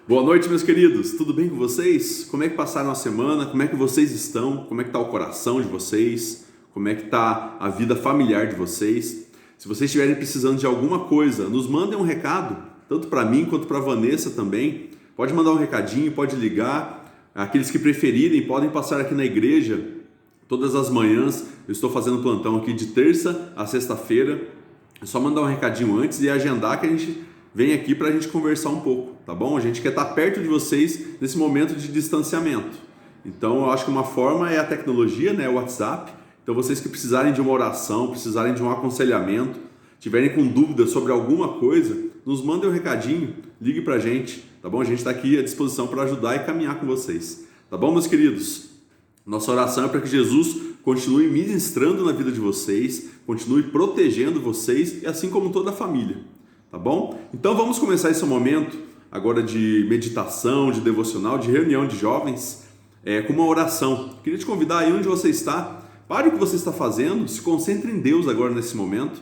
Boa noite, meus queridos. Tudo bem com vocês? Como é que passaram a semana? Como é que vocês estão? Como é que está o coração de vocês? Como é que está a vida familiar de vocês? Se vocês estiverem precisando de alguma coisa, nos mandem um recado, tanto para mim quanto para a Vanessa também. Pode mandar um recadinho, pode ligar. Aqueles que preferirem podem passar aqui na igreja todas as manhãs. Eu estou fazendo plantão aqui de terça a sexta-feira. É só mandar um recadinho antes e agendar que a gente vem aqui para a gente conversar um pouco, tá bom? A gente quer estar perto de vocês nesse momento de distanciamento. Então, eu acho que uma forma é a tecnologia, né? O WhatsApp. Então, vocês que precisarem de uma oração, precisarem de um aconselhamento, tiverem com dúvidas sobre alguma coisa, nos mandem um recadinho, ligue para a gente, tá bom? A gente está aqui à disposição para ajudar e caminhar com vocês, tá bom, meus queridos? Nossa oração é para que Jesus continue ministrando na vida de vocês, continue protegendo vocês, e assim como toda a família. Tá bom? Então vamos começar esse momento agora de meditação, de devocional, de reunião de jovens, com uma oração. Queria te convidar aí onde você está, pare o que você está fazendo, se concentre em Deus agora nesse momento.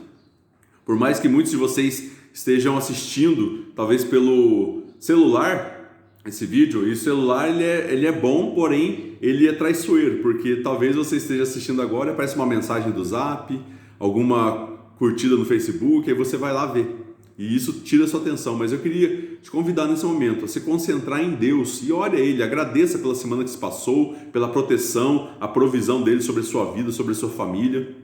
Por mais que muitos de vocês estejam assistindo, talvez pelo celular, esse vídeo, e o celular ele é bom, porém ele é traiçoeiro, porque talvez você esteja assistindo agora, aparece uma mensagem do Zap, alguma curtida no Facebook, aí você vai lá ver. E isso tira a sua atenção, mas eu queria te convidar nesse momento a se concentrar em Deus e ore a Ele, agradeça pela semana que se passou, pela proteção, a provisão dEle sobre a sua vida, sobre a sua família.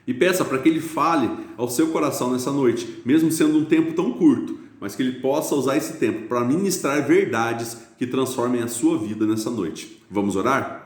E peça para que Ele fale ao seu coração nessa noite, mesmo sendo um tempo tão curto, mas que Ele possa usar esse tempo para ministrar verdades que transformem a sua vida nessa noite. Vamos orar?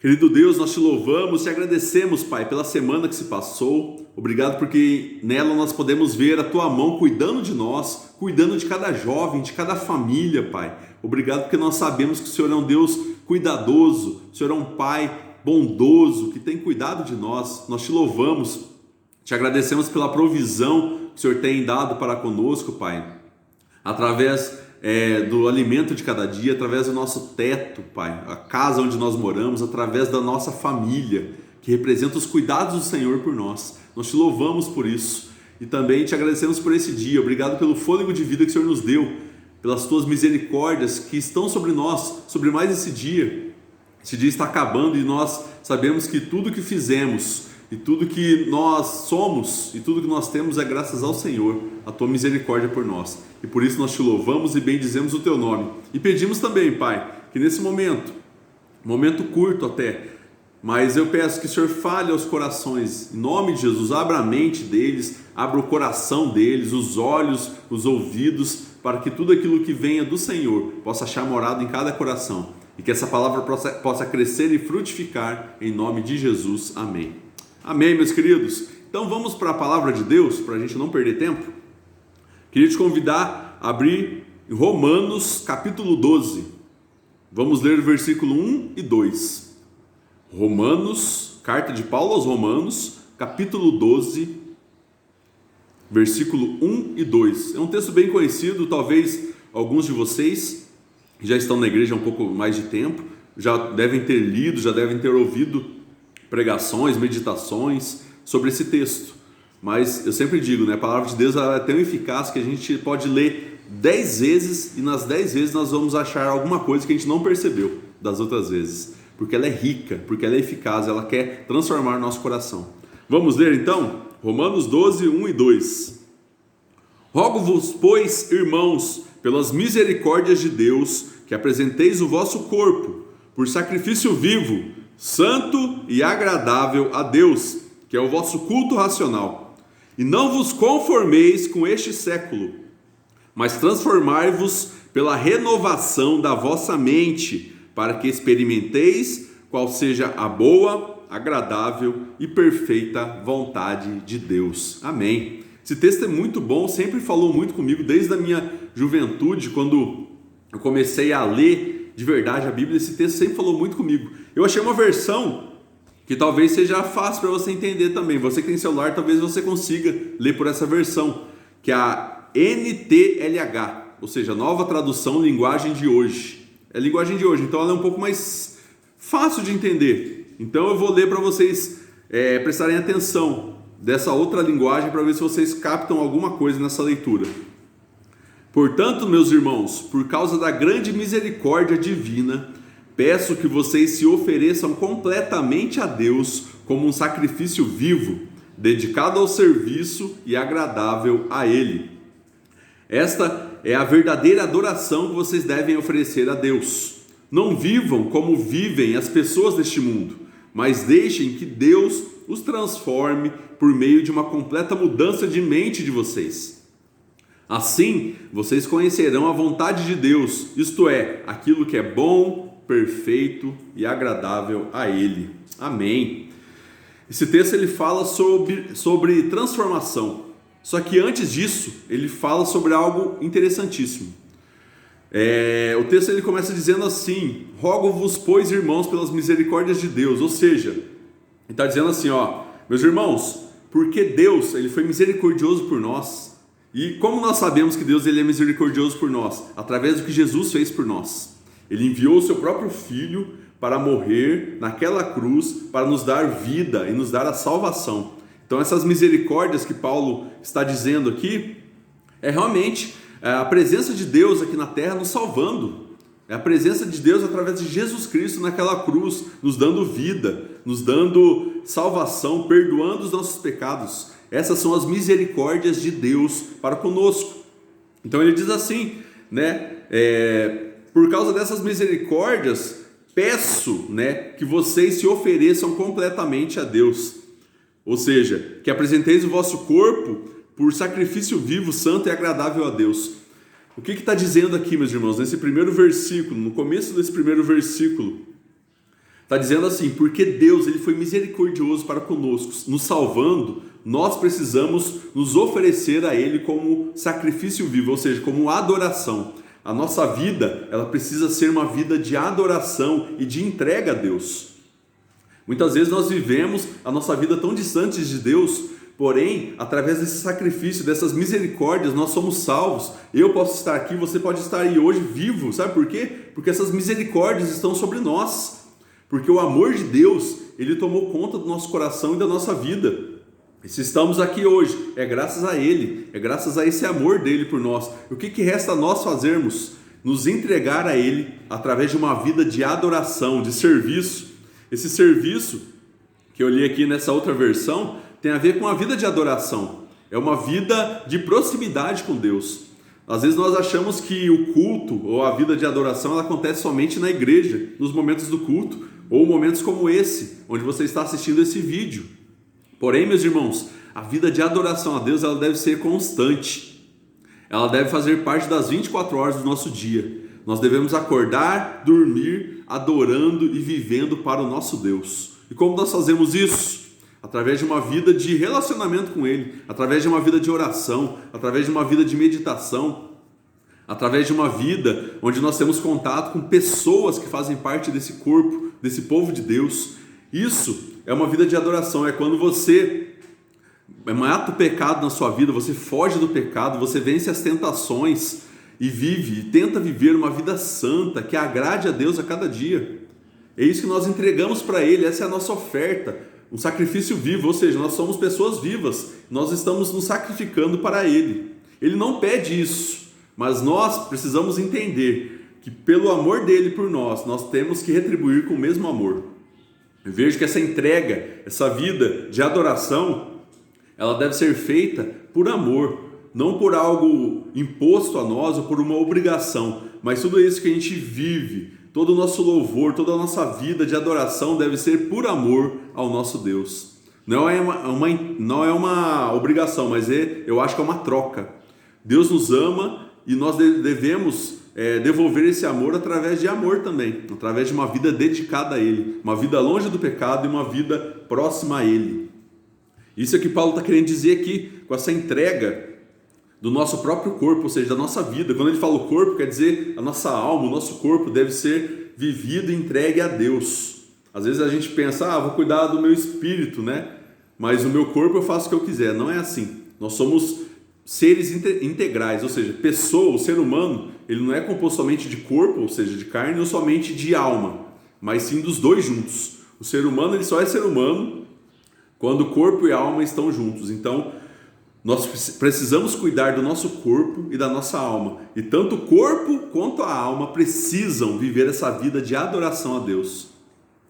Querido Deus, nós te louvamos, te agradecemos, Pai, pela semana que se passou. Obrigado porque nela nós podemos ver a Tua mão cuidando de nós, cuidando de cada jovem, de cada família, Pai. Obrigado porque nós sabemos que o Senhor é um Deus cuidadoso, o Senhor é um Pai bondoso, que tem cuidado de nós. Nós te louvamos, te agradecemos pela provisão que o Senhor tem dado para conosco, Pai, através do alimento de cada dia, através do nosso teto, Pai, a casa onde nós moramos, através da nossa família, que representa os cuidados do Senhor por nós. Nós te louvamos por isso e também te agradecemos por esse dia. Obrigado pelo fôlego de vida que o Senhor nos deu, pelas tuas misericórdias que estão sobre nós, sobre mais esse dia. Esse dia está acabando e nós sabemos que tudo que fizemos e tudo que nós somos e tudo que nós temos é graças ao Senhor, a tua misericórdia por nós. E por isso nós te louvamos e bendizemos o teu nome. E pedimos também, Pai, que nesse momento curto até, mas eu peço que o Senhor fale aos corações, em nome de Jesus, abra a mente deles, abra o coração deles, os olhos, os ouvidos, para que tudo aquilo que venha do Senhor possa achar morada em cada coração e que essa palavra possa crescer e frutificar em nome de Jesus. Amém. Amém, meus queridos. Então vamos para a palavra de Deus, para a gente não perder tempo. Queria te convidar a abrir Romanos capítulo 12. Vamos ler o versículo 1 e 2. Romanos, carta de Paulo aos Romanos, capítulo 12, versículo 1 e 2. É um texto bem conhecido, talvez alguns de vocês que já estão na igreja há um pouco mais de tempo, já devem ter lido, já devem ter ouvido pregações, meditações sobre esse texto. Mas eu sempre digo, né, a palavra de Deus ela é tão eficaz que a gente pode ler 10 vezes e nas 10 vezes nós vamos achar alguma coisa que a gente não percebeu das outras vezes. Porque ela é rica, porque ela é eficaz, ela quer transformar nosso coração. Vamos ler então? Romanos 12, 1 e 2. Rogo-vos, pois, irmãos, pelas misericórdias de Deus, que apresenteis o vosso corpo por sacrifício vivo, santo e agradável a Deus, que é o vosso culto racional. E não vos conformeis com este século, mas transformai-vos pela renovação da vossa mente, para que experimenteis qual seja a boa, agradável e perfeita vontade de Deus. Amém. Esse texto é muito bom, sempre falou muito comigo desde a minha juventude, quando eu comecei a ler de verdade a Bíblia. Esse texto sempre falou muito comigo. Eu achei uma versão que talvez seja fácil para você entender também. Você que tem celular, talvez você consiga ler por essa versão, que é a NTLH, ou seja, Nova Tradução Linguagem de Hoje. É a linguagem de hoje, então ela é um pouco mais fácil de entender. Então eu vou ler para vocês prestarem atenção dessa outra linguagem para ver se vocês captam alguma coisa nessa leitura. Portanto, meus irmãos, por causa da grande misericórdia divina, peço que vocês se ofereçam completamente a Deus como um sacrifício vivo, dedicado ao serviço e agradável a Ele. Esta é a verdadeira adoração que vocês devem oferecer a Deus. Não vivam como vivem as pessoas deste mundo, mas deixem que Deus os transforme por meio de uma completa mudança de mente de vocês. Assim, vocês conhecerão a vontade de Deus, isto é, aquilo que é bom, perfeito e agradável a Ele. Amém. Esse texto ele fala sobre transformação. Só que antes disso, ele fala sobre algo interessantíssimo. O texto ele começa dizendo assim: rogo-vos, pois, irmãos, pelas misericórdias de Deus. Ou seja, ele está dizendo assim, meus irmãos, porque Deus ele foi misericordioso por nós. E como nós sabemos que Deus ele é misericordioso por nós? Através do que Jesus fez por nós. Ele enviou o seu próprio Filho para morrer naquela cruz, para nos dar vida e nos dar a salvação. Então essas misericórdias que Paulo está dizendo aqui, é realmente a presença de Deus aqui na terra nos salvando. É a presença de Deus através de Jesus Cristo naquela cruz, nos dando vida, nos dando salvação, perdoando os nossos pecados. Essas são as misericórdias de Deus para conosco. Então ele diz assim, por causa dessas misericórdias, peço, que vocês se ofereçam completamente a Deus. Ou seja, que apresenteis o vosso corpo por sacrifício vivo, santo e agradável a Deus. O que está dizendo aqui, meus irmãos, nesse primeiro versículo, no começo desse primeiro versículo? Está dizendo assim, porque Deus ele foi misericordioso para conosco, nos salvando, nós precisamos nos oferecer a Ele como sacrifício vivo, ou seja, como adoração. A nossa vida, ela precisa ser uma vida de adoração e de entrega a Deus. Muitas vezes nós vivemos a nossa vida tão distante de Deus, porém, através desse sacrifício, dessas misericórdias, nós somos salvos. Eu posso estar aqui, você pode estar aí hoje vivo, sabe por quê? Porque essas misericórdias estão sobre nós. Porque o amor de Deus, ele tomou conta do nosso coração e da nossa vida. E se estamos aqui hoje, é graças a Ele, é graças a esse amor dele por nós. E o que resta a nós fazermos? Nos entregar a Ele através de uma vida de adoração, de serviço. Esse serviço que eu li aqui nessa outra versão tem a ver com a vida de adoração. É uma vida de proximidade com Deus. Às vezes nós achamos que o culto ou a vida de adoração ela acontece somente na igreja, nos momentos do culto, ou momentos como esse, onde você está assistindo esse vídeo. Porém, meus irmãos, a vida de adoração a Deus ela deve ser constante. Ela deve fazer parte das 24 horas do nosso dia. Nós devemos acordar, dormir, adorando e vivendo para o nosso Deus. E como nós fazemos isso? Através de uma vida de relacionamento com Ele, através de uma vida de oração, através de uma vida de meditação, através de uma vida onde nós temos contato com pessoas que fazem parte desse corpo, desse povo de Deus. Isso é uma vida de adoração, é quando você mata o pecado na sua vida, você foge do pecado, você vence as tentações e tenta viver uma vida santa, que agrade a Deus a cada dia. É isso que nós entregamos para Ele, essa é a nossa oferta, um sacrifício vivo, ou seja, nós somos pessoas vivas, nós estamos nos sacrificando para Ele. Ele não pede isso, mas nós precisamos entender que pelo amor dele por nós, nós temos que retribuir com o mesmo amor. Eu vejo que essa entrega, essa vida de adoração, ela deve ser feita por amor, não por algo imposto a nós ou por uma obrigação, mas tudo isso que a gente vive, todo o nosso louvor, toda a nossa vida de adoração deve ser por amor ao nosso Deus. Não é uma obrigação, mas eu acho que é uma troca. Deus nos ama e nós devemos devolver esse amor através de amor também, através de uma vida dedicada a Ele, uma vida longe do pecado e uma vida próxima a Ele. Isso é que Paulo está querendo dizer aqui, com essa entrega do nosso próprio corpo, ou seja, da nossa vida. Quando ele fala o corpo, quer dizer a nossa alma, o nosso corpo deve ser vivido e entregue a Deus. Às vezes a gente pensa, vou cuidar do meu espírito, mas o meu corpo eu faço o que eu quiser. Não é assim. Nós somos seres integrais, ou seja, o ser humano, ele não é composto somente de corpo, ou seja, de carne, ou somente de alma, mas sim dos dois juntos. O ser humano, ele só é ser humano quando corpo e alma estão juntos. Então, Nós precisamos cuidar do nosso corpo e da nossa alma. E tanto o corpo quanto a alma precisam viver essa vida de adoração a Deus.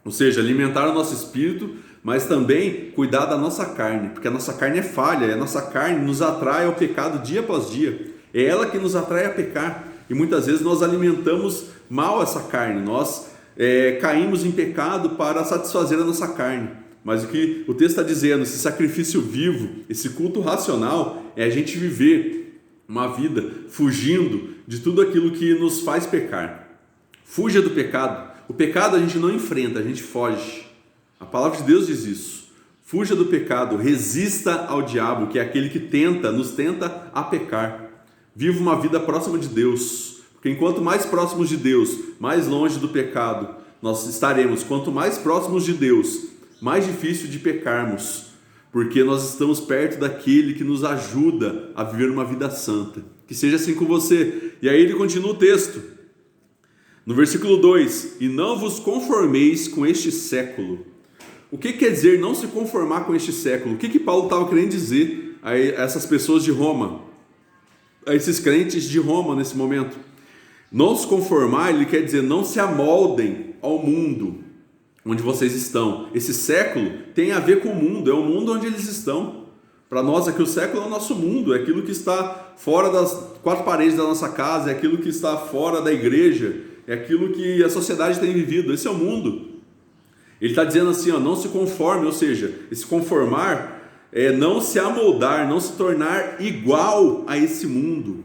Ou seja, alimentar o nosso espírito, mas também cuidar da nossa carne, porque a nossa carne é falha, a nossa carne nos atrai ao pecado dia após dia. É ela que nos atrai a pecar. E muitas vezes nós alimentamos mal essa carne, nós caímos em pecado para satisfazer a nossa carne. Mas o que o texto está dizendo, esse sacrifício vivo, esse culto racional, é a gente viver uma vida fugindo de tudo aquilo que nos faz pecar. Fuja do pecado. O pecado a gente não enfrenta, a gente foge. A palavra de Deus diz isso. Fuja do pecado, resista ao diabo, que é aquele que nos tenta a pecar. Viva uma vida próxima de Deus, porque enquanto mais próximos de Deus, mais longe do pecado nós estaremos. Quanto mais próximos de Deus, mais difícil de pecarmos, porque nós estamos perto daquele que nos ajuda a viver uma vida santa. Que seja assim com você. E aí ele continua o texto, no versículo 2: e não vos conformeis com este século. O que quer dizer não se conformar com este século? O que Paulo estava querendo dizer a essas pessoas de Roma, a esses crentes de Roma nesse momento? Não se conformar, ele quer dizer não se amoldem ao mundo onde vocês estão. Esse século tem a ver com o mundo, é o mundo onde eles estão. Para nós aqui o século é o nosso mundo, é aquilo que está fora das quatro paredes da nossa casa, é aquilo que está fora da igreja, é aquilo que a sociedade tem vivido, esse é o mundo. Ele está dizendo assim, não se conforme, ou seja, esse conformar é não se amoldar, não se tornar igual a esse mundo.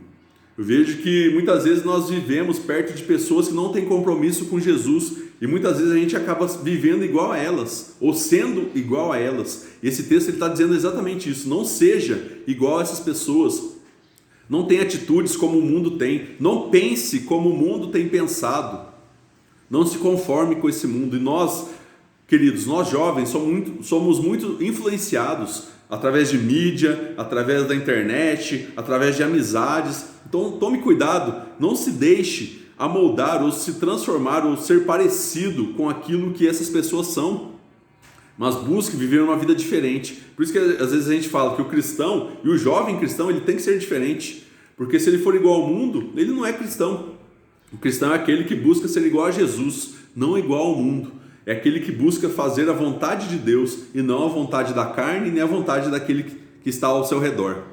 Eu vejo que muitas vezes nós vivemos perto de pessoas que não têm compromisso com Jesus e muitas vezes a gente acaba vivendo igual a elas, ou sendo igual a elas. E esse texto está dizendo exatamente isso, não seja igual a essas pessoas, não tenha atitudes como o mundo tem, não pense como o mundo tem pensado, não se conforme com esse mundo. E nós, queridos, nós jovens somos muito influenciados através de mídia, através da internet, através de amizades. Então tome cuidado, não se deixe amoldar ou se transformar ou ser parecido com aquilo que essas pessoas são, mas busque viver uma vida diferente. Por isso que às vezes a gente fala que o cristão e o jovem cristão ele tem que ser diferente, porque se ele for igual ao mundo, ele não é cristão. O cristão é aquele que busca ser igual a Jesus, não igual ao mundo. É aquele que busca fazer a vontade de Deus e não a vontade da carne nem a vontade daquele que está ao seu redor.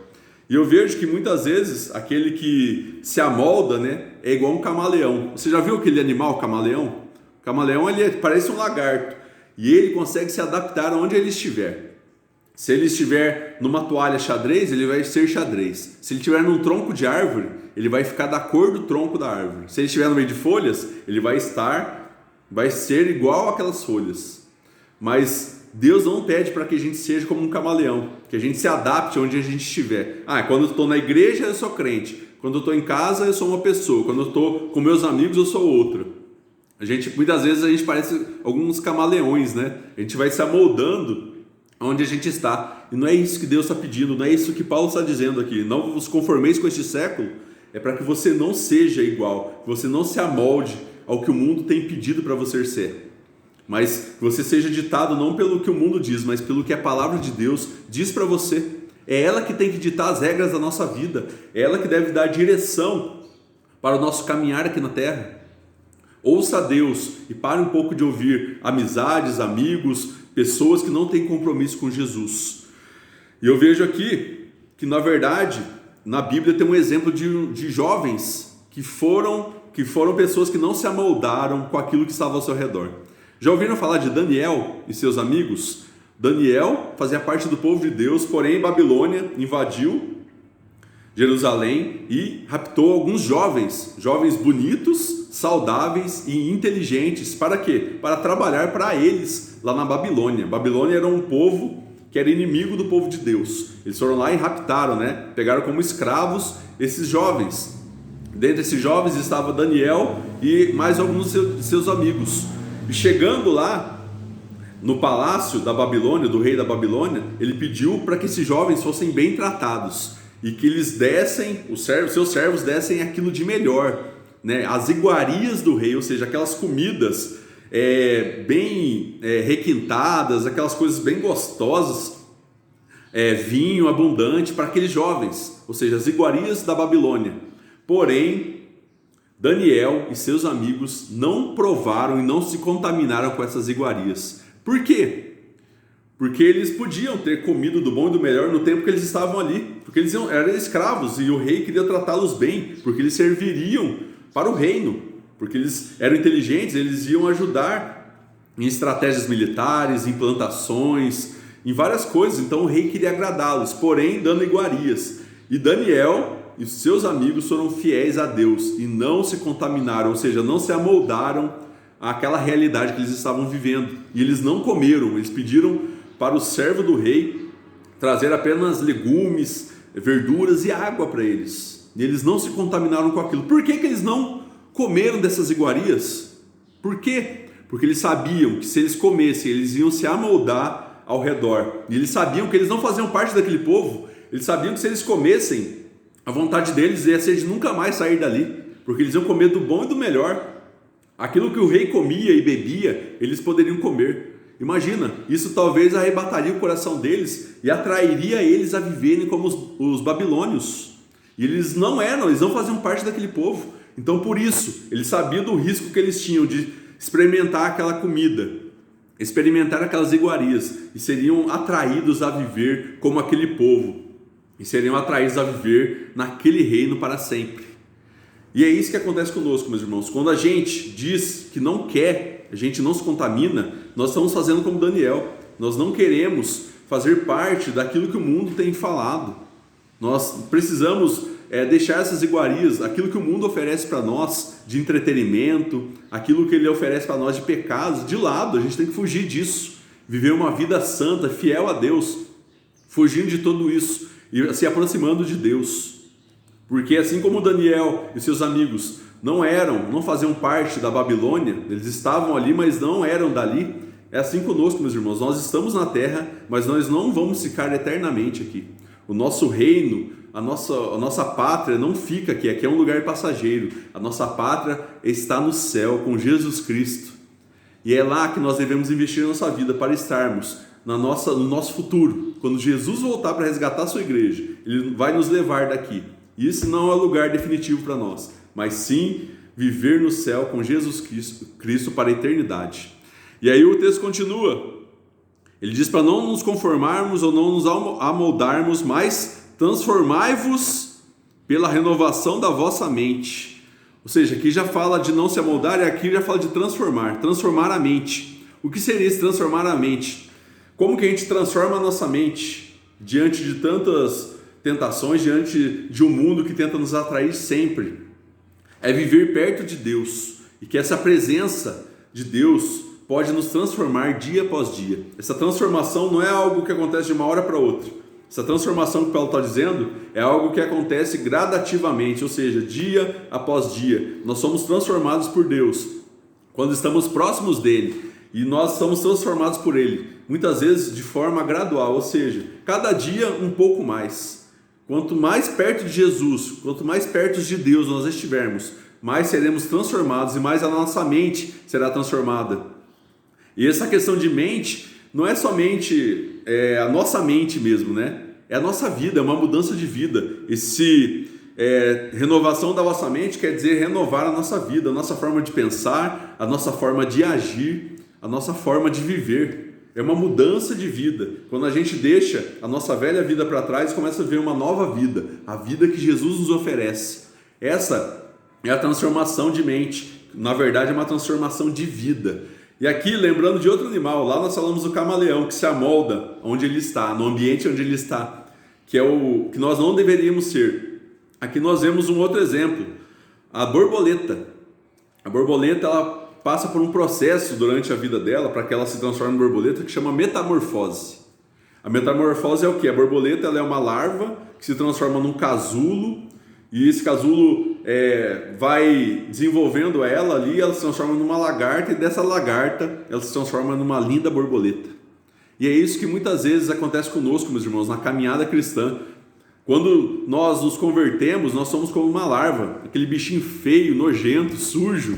E eu vejo que muitas vezes aquele que se amolda, é igual um camaleão. Você já viu aquele animal, camaleão? O camaleão ele parece um lagarto e ele consegue se adaptar onde ele estiver. Se ele estiver numa toalha xadrez, ele vai ser xadrez. Se ele estiver num tronco de árvore, ele vai ficar da cor do tronco da árvore. Se ele estiver no meio de folhas, ele vai ser igual aquelas folhas. Mas Deus não pede para que a gente seja como um camaleão, que a gente se adapte onde a gente estiver. Quando eu estou na igreja eu sou crente, quando eu estou em casa eu sou uma pessoa, quando eu estou com meus amigos eu sou outra. Muitas vezes a gente parece alguns camaleões, A gente vai se amoldando onde a gente está, e não é isso que Deus está pedindo, não é isso que Paulo está dizendo aqui. Não vos conformeis com este século, é para que você não seja igual, que você não se amolde ao que o mundo tem pedido para você ser, mas que você seja ditado não pelo que o mundo diz, mas pelo que a palavra de Deus diz para você. É ela que tem que ditar as regras da nossa vida, é ela que deve dar direção para o nosso caminhar aqui na terra. Ouça a Deus e pare um pouco de ouvir amizades, amigos, pessoas que não têm compromisso com Jesus. E eu vejo aqui que na verdade na Bíblia tem um exemplo de jovens que foram pessoas que não se amoldaram com aquilo que estava ao seu redor. Já ouviram falar de Daniel e seus amigos? Daniel fazia parte do povo de Deus, porém Babilônia invadiu Jerusalém e raptou alguns jovens bonitos, saudáveis e inteligentes. Para quê? Para trabalhar para eles lá na Babilônia. Babilônia era um povo que era inimigo do povo de Deus. Eles foram lá e raptaram, pegaram como escravos esses jovens. Dentre esses jovens estava Daniel e mais alguns de seus amigos. E chegando lá no palácio da Babilônia, do rei da Babilônia, ele pediu para que esses jovens fossem bem tratados e que eles dessem, seus servos dessem aquilo de melhor, as iguarias do rei, ou seja, aquelas comidas bem requintadas, aquelas coisas bem gostosas, vinho abundante para aqueles jovens, ou seja, as iguarias da Babilônia. Porém, Daniel e seus amigos não provaram e não se contaminaram com essas iguarias. Por quê? Porque eles podiam ter comido do bom e do melhor no tempo que eles estavam ali, porque eles eram escravos e o rei queria tratá-los bem, porque eles serviriam para o reino, porque eles eram inteligentes, eles iam ajudar em estratégias militares, em plantações, em várias coisas. Então o rei queria agradá-los, porém dando iguarias. E Daniel e os seus amigos foram fiéis a Deus e não se contaminaram, ou seja, não se amoldaram àquela realidade que eles estavam vivendo. E eles não comeram, eles pediram para o servo do rei trazer apenas legumes, verduras e água para eles. E eles não se contaminaram com aquilo. Por que eles não comeram dessas iguarias? Por quê? Porque eles sabiam que se eles comessem, eles iam se amoldar ao redor. E eles sabiam que eles não faziam parte daquele povo. Eles sabiam que se eles comessem, a vontade deles ia ser de nunca mais sair dali, porque eles iam comer do bom e do melhor. Aquilo que o rei comia e bebia, eles poderiam comer. Imagina, isso talvez arrebataria o coração deles e atrairia eles a viverem como os babilônios. E eles não faziam parte daquele povo. Então por isso, eles sabiam do risco que eles tinham de experimentar aquela comida, experimentar aquelas iguarias, e seriam atraídos a viver como aquele povo, e seriam atraídos a viver naquele reino para sempre. E é isso que acontece conosco, meus irmãos. Quando a gente diz que não quer, a gente não se contamina, nós estamos fazendo como Daniel. Nós não queremos fazer parte daquilo que o mundo tem falado. Nós precisamos deixar essas iguarias, aquilo que o mundo oferece para nós de entretenimento, aquilo que ele oferece para nós de pecados, de lado. A gente tem que fugir disso, viver uma vida santa, fiel a Deus, fugindo de tudo isso e se aproximando de Deus. Porque assim como Daniel e seus amigos não faziam parte da Babilônia, eles estavam ali, mas não eram dali, é assim conosco, meus irmãos. Nós estamos na terra, mas nós não vamos ficar eternamente aqui. O nosso reino, a nossa pátria não fica aqui, aqui é um lugar passageiro. A nossa pátria está no céu com Jesus Cristo. E é lá que nós devemos investir a nossa vida para estarmos no nosso futuro. Quando Jesus voltar para resgatar a sua igreja, Ele vai nos levar daqui. Isso não é lugar definitivo para nós, mas sim viver no céu com Jesus Cristo para a eternidade. E aí o texto continua. Ele diz para não nos conformarmos ou não nos amoldarmos, mas transformai-vos pela renovação da vossa mente. Ou seja, aqui já fala de não se amoldar e aqui já fala de transformar a mente. O que seria esse transformar a mente? Como que a gente transforma a nossa mente diante de tantas tentações, diante de um mundo que tenta nos atrair sempre? É viver perto de Deus, e que essa presença de Deus pode nos transformar dia após dia. Essa transformação não é algo que acontece de uma hora para outra. Essa transformação que Paulo está dizendo é algo que acontece gradativamente, ou seja, dia após dia. Nós somos transformados por Deus quando estamos próximos dele, e nós somos transformados por ele, muitas vezes de forma gradual, ou seja, cada dia um pouco mais. Quanto mais perto de Jesus, quanto mais perto de Deus nós estivermos, mais seremos transformados e mais a nossa mente será transformada. E essa questão de mente não é somente a nossa mente mesmo, né? É a nossa vida, é uma mudança de vida. Renovação da vossa mente quer dizer renovar a nossa vida, a nossa forma de pensar, a nossa forma de agir, a nossa forma de viver. É uma mudança de vida. Quando a gente deixa a nossa velha vida para trás, começa a ver uma nova vida, a vida que Jesus nos oferece. Essa é a transformação de mente. Na verdade, é uma transformação de vida. E aqui, lembrando de outro animal, lá nós falamos do camaleão, que se amolda onde ele está, no ambiente onde ele está, que é o que nós não deveríamos ser. Aqui nós vemos um outro exemplo, a borboleta. A borboleta, ela passa por um processo durante a vida dela para que ela se transforme em borboleta, que chama metamorfose. A metamorfose é o que? A borboleta, ela é uma larva que se transforma num casulo, e esse casulo vai desenvolvendo ela ali, ela se transforma numa lagarta, e dessa lagarta ela se transforma numa linda borboleta. E é isso que muitas vezes acontece conosco, meus irmãos, na caminhada cristã. Quando nós nos convertemos, nós somos como uma larva, aquele bichinho feio, nojento, sujo,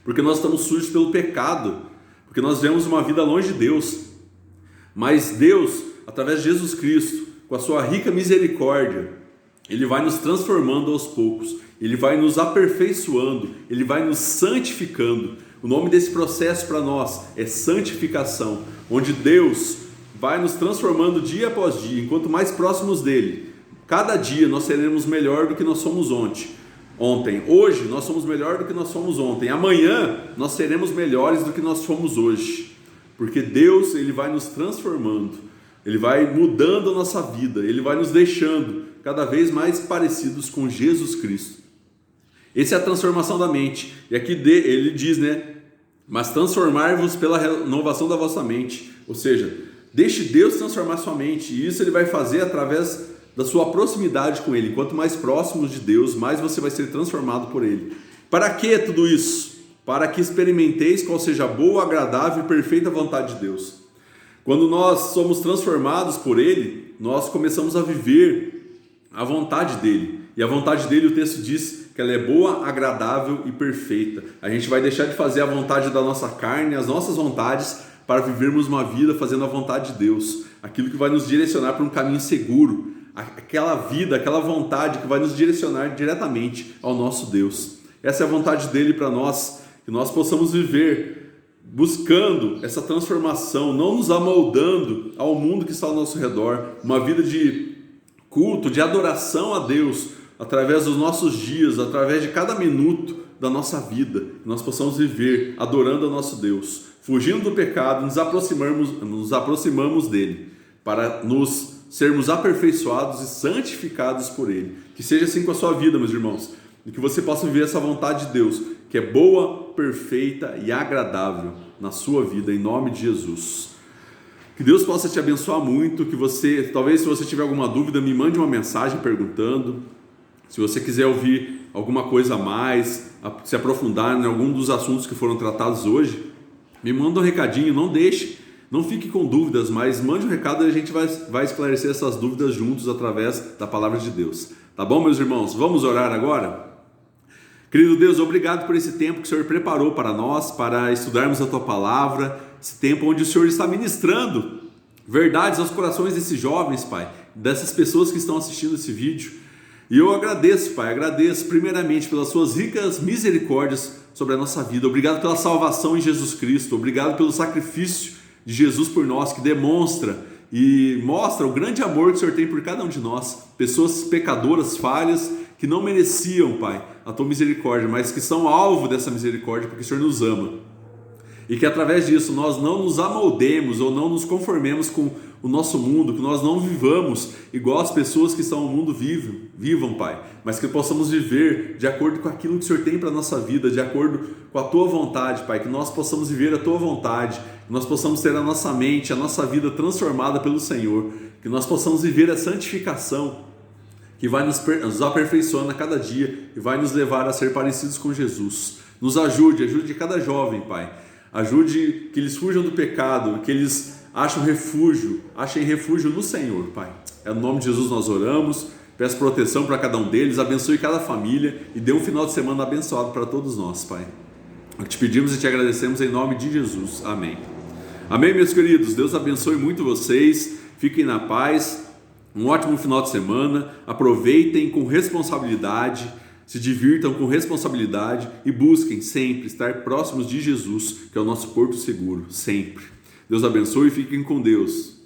porque nós estamos sujos pelo pecado, porque nós vivemos uma vida longe de Deus. Mas Deus através de Jesus Cristo, com a sua rica misericórdia, Ele vai nos transformando aos poucos, Ele vai nos aperfeiçoando, Ele vai nos santificando. O nome desse processo para nós é santificação, onde Deus vai nos transformando dia após dia, enquanto mais próximos dele. Cada dia nós seremos melhor do que nós somos ontem. Hoje nós somos melhor do que nós somos ontem. Amanhã nós seremos melhores do que nós fomos hoje. Porque Deus, Ele vai nos transformando, Ele vai mudando a nossa vida, Ele vai nos deixando cada vez mais parecidos com Jesus Cristo. Essa é a transformação da mente. E aqui ele diz, mas transformar-vos pela renovação da vossa mente. Ou seja, deixe Deus transformar sua mente. E isso Ele vai fazer através da sua proximidade com Ele. Quanto mais próximos de Deus, mais você vai ser transformado por Ele. Para que tudo isso? Para que experimenteis qual seja a boa, agradável e perfeita vontade de Deus. Quando nós somos transformados por Ele, nós começamos a viver a vontade dEle. E a vontade dEle, o texto diz que ela é boa, agradável e perfeita. A gente vai deixar de fazer a vontade da nossa carne, as nossas vontades, para vivermos uma vida fazendo a vontade de Deus. Aquilo que vai nos direcionar para um caminho seguro. Aquela vida, aquela vontade que vai nos direcionar diretamente ao nosso Deus. Essa é a vontade dEle para nós, que nós possamos viver buscando essa transformação, não nos amoldando ao mundo que está ao nosso redor, uma vida de culto, de adoração a Deus, através dos nossos dias, através de cada minuto da nossa vida, que nós possamos viver adorando a nosso Deus, fugindo do pecado, nos aproximamos dEle, para nos sermos aperfeiçoados e santificados por Ele. Que seja assim com a sua vida, meus irmãos, e que você possa viver essa vontade de Deus, que é boa, perfeita e agradável na sua vida, em nome de Jesus. Que Deus possa te abençoar muito, que você, talvez se você tiver alguma dúvida, me mande uma mensagem perguntando. Se você quiser ouvir alguma coisa a mais, se aprofundar em algum dos assuntos que foram tratados hoje, me manda um recadinho, não fique com dúvidas, mas mande um recado e a gente vai esclarecer essas dúvidas juntos através da palavra de Deus. Tá bom, meus irmãos? Vamos orar agora? Querido Deus, obrigado por esse tempo que o Senhor preparou para nós, para estudarmos a Tua Palavra, esse tempo onde o Senhor está ministrando verdades aos corações desses jovens, Pai, dessas pessoas que estão assistindo esse vídeo. E eu agradeço, Pai, primeiramente pelas Suas ricas misericórdias sobre a nossa vida. Obrigado pela salvação em Jesus Cristo, obrigado pelo sacrifício de Jesus por nós, que demonstra e mostra o grande amor que o Senhor tem por cada um de nós, pessoas pecadoras, falhas, que não mereciam, Pai, a Tua misericórdia, mas que são alvo dessa misericórdia porque o Senhor nos ama. E que através disso nós não nos amoldemos ou não nos conformemos com o nosso mundo, que nós não vivamos igual as pessoas que estão no mundo vivam, Pai, mas que possamos viver de acordo com aquilo que o Senhor tem para a nossa vida, de acordo com a Tua vontade, Pai, que nós possamos viver a Tua vontade, que nós possamos ter a nossa mente, a nossa vida transformada pelo Senhor, que nós possamos viver a santificação, que vai nos aperfeiçoando a cada dia e vai nos levar a ser parecidos com Jesus. Nos ajude cada jovem, Pai. Ajude que eles fujam do pecado, que eles achem refúgio no Senhor, Pai. É no nome de Jesus nós oramos, peço proteção para cada um deles, abençoe cada família e dê um final de semana abençoado para todos nós, Pai. O que te pedimos e te agradecemos em nome de Jesus. Amém. Amém, meus queridos. Deus abençoe muito vocês. Fiquem na paz. Um ótimo final de semana, aproveitem com responsabilidade, se divirtam com responsabilidade e busquem sempre estar próximos de Jesus, que é o nosso porto seguro, sempre. Deus abençoe e fiquem com Deus.